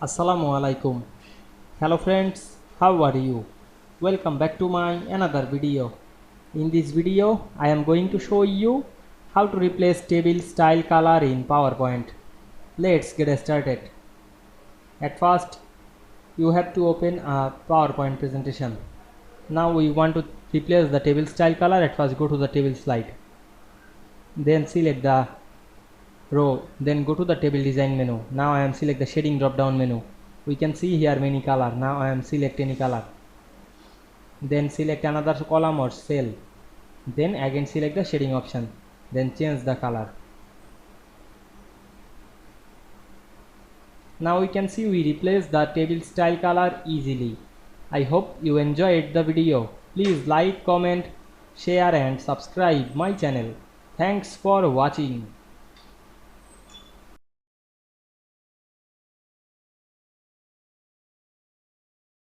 Assalamu Walaikum. Hello friends, how are you? Welcome back to my another video. In this video, I am going to show you how to replace table style color in PowerPoint. Let's get started. At first, you have to open a PowerPoint presentation. Now we want to replace the table style color. At first, go to the table slide. Then select the row, then go to the table design menu. Now I am select the shading drop down menu. We can see here many color. Now I am select any color, then select another column or cell, then again select the shading option, then change the color. Now we can see we replace the table style color easily. I hope you enjoyed the video. Please like, comment, share and subscribe my channel. Thanks for watching.